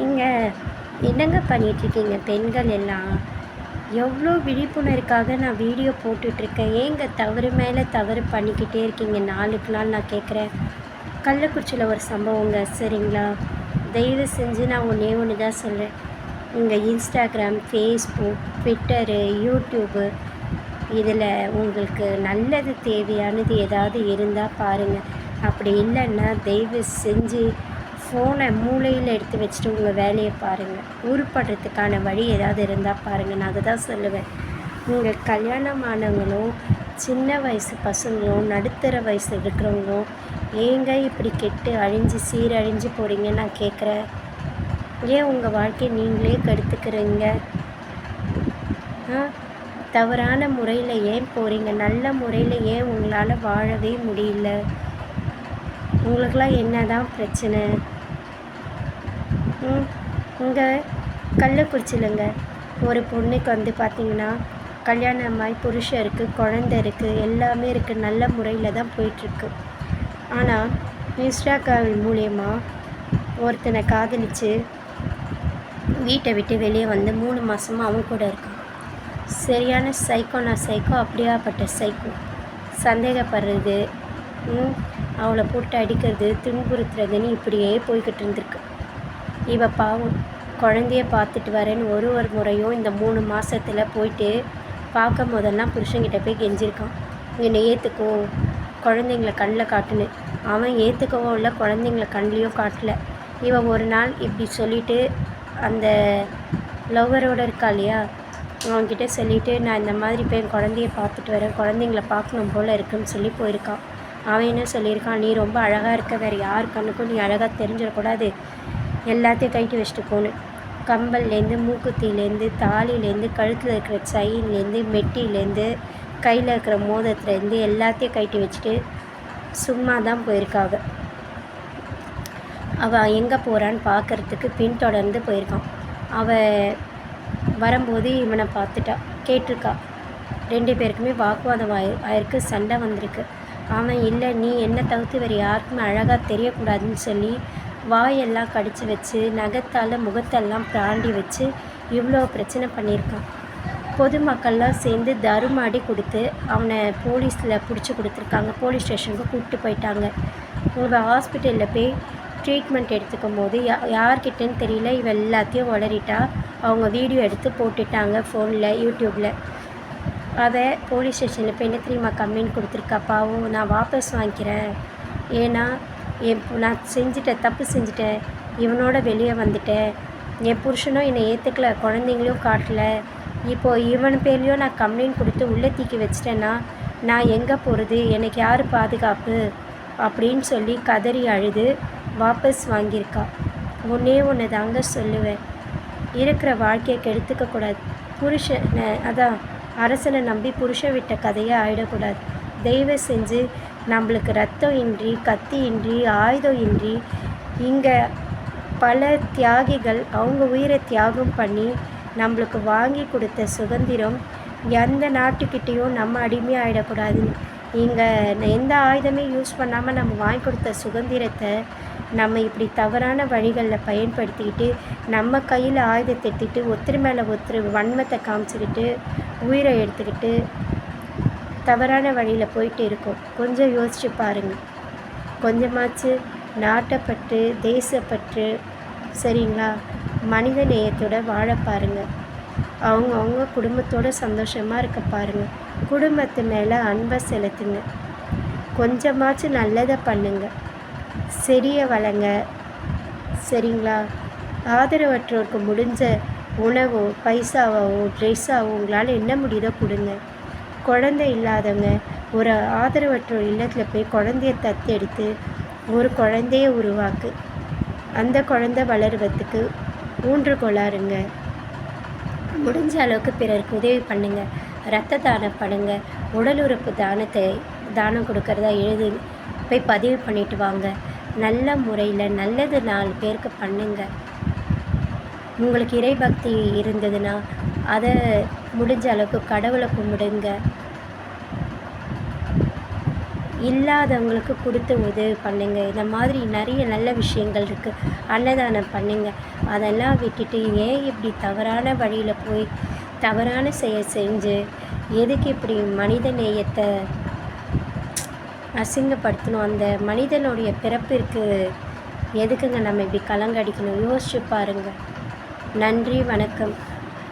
நீங்கள் என்னங்க பண்ணிகிட்ருக்கீங்க பெண்கள் எல்லாம்? எவ்வளோ விழிப்புணர்வுக்காக நான் வீடியோ போட்டுட்ருக்கேன். ஏங்க தவறு மேலே தவறு பண்ணிக்கிட்டே இருக்கீங்க நாளுக்கு நாள்? நான் கேட்குறேன். கள்ளக்குறிச்சியில் ஒரு சம்பவங்க, சரிங்களா? தயவு செஞ்சு நான் ஒன்றே ஒன்று தான் சொல்கிறேன். உங்கள் இன்ஸ்டாகிராம், ஃபேஸ்புக், ட்விட்டரு, யூடியூப்பு இதில் உங்களுக்கு நல்லது தேவையானது ஏதாவது இருந்தால் பாருங்கள். அப்படி இல்லைன்னா தயவு செஞ்சு ஃபோனை மூலையில் எடுத்து வச்சுட்டு உங்கள் வேலையை பாருங்கள். உருப்படுறதுக்கான வழி ஏதாவது இருந்தால் பாருங்கள். நான் அதை தான் சொல்லுவேன். உங்கள் கல்யாணமானவங்களும் சின்ன வயசு பசங்களும் நடுத்தர வயசு இருக்கிறவங்களும் ஏங்க இப்படி கெட்டு அழிஞ்சு சீரழிஞ்சு போகிறீங்கன்னு நான் கேட்குறேன். ஏன் உங்கள் வாழ்க்கையை நீங்களே கெடுத்துக்கிறீங்க? தவறான முறையில் ஏன் போகிறீங்க? நல்ல முறையில் ஏன் உங்களால் வாழவே முடியல? உங்களுக்கெல்லாம் என்ன தான் பிரச்சனை? இங்கே கள்ளக்குறிச்சியிலங்க ஒரு பொண்ணுக்கு வந்து பார்த்திங்கன்னா கல்யாணமாகி புருஷன் இருக்குது, குழந்த இருக்குது, எல்லாமே இருக்குது, நல்ல முறையில் தான் போயிட்டுருக்கு. ஆனால் இன்ஸ்டாகிராம் மூலயமா ஒருத்தனை காதலித்து வீட்டை விட்டு வெளியே வந்து 3 மாதமாக அவன் கூட இருக்கான். சரியான சைக்கோனா சைக்கோ, அப்படியாப்பட்ட சைக்கோ. சந்தேகப்படுறது, அவளை போட்டு அடிக்கிறது, துன்புறுத்துறதுன்னு இப்படியே போய்கிட்டு இருந்திருக்கு. இவ பாவம் குழந்தைய பார்த்துட்டு வரேன்னு ஒரு முறையும் இந்த 3 மாதத்தில் போயிட்டு பார்க்கும் போதெல்லாம் புருஷன்கிட்ட போய் கெஞ்சிருக்கான், என்னை ஏற்றுக்கோ, குழந்தைங்கள கண்ணில் காட்டுன்னு. அவன் ஏற்றுக்கவும் இல்லை, குழந்தைங்கள கண்லேயும் காட்டல. இவன் ஒரு நாள் இப்படி சொல்லிவிட்டு அந்த லவ்வரோடு இருக்கா இல்லையா, அவன்கிட்ட சொல்லிவிட்டு நான் இந்த மாதிரி போய் குழந்தைய பார்த்துட்டு வரேன், குழந்தைங்கள பார்க்கணும் போல் இருக்குன்னு சொல்லி போயிருக்கான். அவன் என்ன சொல்லியிருக்கான், நீ ரொம்ப அழகாக இருக்க, வேறு யார் கண்ணுக்கும் நீ அழகாக தெரிஞ்சிடக்கூடாது, எல்லாத்தையும் கைட்டு வச்சுட்டு போகணும். கம்பல்லேருந்து, மூக்குத்திலேருந்து, தாலிலேருந்து, கழுத்தில் இருக்கிற செயின்லேருந்து, மெட்டிலேருந்து, கையில் இருக்கிற மோதிரத்துலேருந்து எல்லாத்தையும் கைட்டு வச்சுட்டு சும்மா தான் போயிருக்காங்க. அவள் எங்கே போகிறான்னு பார்க்குறதுக்கு பின்தொடர்ந்து போயிருக்கான். அவள் வரும்போது இவனை பார்த்துட்டா, கேட்டிருக்கா. 2 பேருக்குமே வாக்குவாதம் ஆயிருக்கு, சண்டை வந்திருக்கு. அவன் இல்லை, நீ என்ன தவிர்த்து வேறு யாருக்குமே அழகாக தெரியக்கூடாதுன்னு சொல்லி வாயெல்லாம் கடித்து வச்சு நகத்தால் முகத்தெல்லாம் பிராண்டி வச்சு இவ்வளோ பிரச்சனை பண்ணியிருக்கான். பொதுமக்கள்லாம் சேர்ந்து தருமாடி கொடுத்து அவனை போலீஸில் பிடிச்சி கொடுத்துருக்காங்க. போலீஸ் ஸ்டேஷனுக்கு கூப்பிட்டு போயிட்டாங்க. இவன் ஹாஸ்பிட்டலில் போய் ட்ரீட்மெண்ட் எடுத்துக்கும் போது யார்கிட்டன்னு தெரியல, இவ எல்லாத்தையும் உளறிட்டா. அவங்க வீடியோ எடுத்து போட்டுட்டாங்க ஃபோனில், யூடியூப்பில். அவள் போலீஸ் ஸ்டேஷனில் போய் என்ன தெரியுமா கம்ப்ளைண்ட் கொடுத்துருக்கா, பாவம் நான் வாபஸ் வாங்கிக்கிறேன், ஏன்னா நான் தப்பு செஞ்சுட்டேன், இவனோட வெளியே வந்துட்டேன், என் புருஷனும் என்னை ஏற்றுக்கல, குழந்தைங்களையும் காட்டல, இப்போது இவன் பேர்லேயும் நான் கம்ப்ளைண்ட் கொடுத்து உள்ளே தூக்கி வச்சிட்டேன்னா நான் எங்கே போகிறது, எனக்கு யார் பாதுகாப்பு அப்படின்னு சொல்லி கதறி அழுது வாபஸ் வாங்கியிருக்கா. ஒன்றே ஒன்று தாங்க சொல்லுவேன், இருக்கிற வாழ்க்கையை கெடுத்துக்கக்கூடாது. புருஷனை அதான் அரசனை நம்பி புருஷன் விட்ட கதையை ஆயிடக்கூடாது. தயவு செஞ்சு நம்மளுக்கு ரத்தம் இன்றி, கத்தி இன்றி, ஆயுதம் இன்றி, இங்கே பல தியாகிகள் அவங்க உயிரை தியாகம் பண்ணி நம்மளுக்கு வாங்கி கொடுத்த சுதந்திரம் எந்த நாட்டுக்கிட்டேயும் நம்ம அடிமையாக ஆகிடக்கூடாது. இங்கே எந்த ஆயுதமே யூஸ் பண்ணாமல் நம்ம வாங்கி கொடுத்த சுதந்திரத்தை நம்ம இப்படி தவறான வழிகளில் பயன்படுத்திக்கிட்டு நம்ம கையில் ஆயுதத்தை எடுத்துக்கிட்டு ஒருத்தர் மேலே ஒருத்தர் வன்மத்தை காமிச்சிக்கிட்டு உயிரை எடுத்துக்கிட்டு தவறான வழியில் போயிட்டு இருக்கோம். கொஞ்சம் யோசித்து பாருங்கள். கொஞ்சமாச்சு நாட்டைப்பற்று, தேசப்பற்று, சரிங்களா, மனித நேயத்தோடு வாழ பாருங்கள். அவங்க குடும்பத்தோடு சந்தோஷமாக இருக்க பாருங்கள். குடும்பத்து மேலே அன்பை செலுத்துங்க. கொஞ்சமாச்சும் நல்லதை பண்ணுங்க. செடியை வளங்க, சரிங்களா. ஆதரவற்றோருக்கு முடிஞ்ச உணவோ பைசாவோ ட்ரெஸ்ஸாவோ உங்களால் என்ன முடியுதோ கொடுங்க. குழந்தை இல்லாதவங்க ஒரு ஆதரவற்றோர் இல்லத்தில் போய் குழந்தைய தத்தெடுத்து ஒரு குழந்தைய உருவாக்கு. அந்த குழந்தை வளருவதுக்கு ஊன்றுகோலாருங்க. முடிஞ்ச அளவுக்கு பிறருக்கு உதவி பண்ணுங்கள். இரத்த தானம் பண்ணுங்க. உடல் உறுப்பு தானம் கொடுக்கறதா எழுதி போய் பதிவு பண்ணிட்டு வாங்க. நல்ல முறையில் நல்லது 4 பேருக்கு பண்ணுங்க. உங்களுக்கு இறைபக்தி இருந்ததுன்னா அதை முடிஞ்ச அளவுக்கு கடவுளை கும்பிடுங்க. இல்லாதவங்களுக்கு கொடுத்து உதவி பண்ணுங்க. இந்த மாதிரி நிறைய நல்ல விஷயங்கள் இருக்குது. அன்னதானம் பண்ணுங்க. அதெல்லாம் விட்டுட்டு ஏன் இப்படி தவறான வழியில் போய் தவறான செயல் செஞ்சு எதுக்கு இப்படி மனித நேயத்தை அசிங்கப்படுத்தணும்? அந்த மனிதனுடைய பிறப்பிற்கு எதுக்குங்க நம்ம இப்படி கலங்கடிக்கணும்? யோசிச்சு பாருங்கள். நன்றி, வணக்கம்.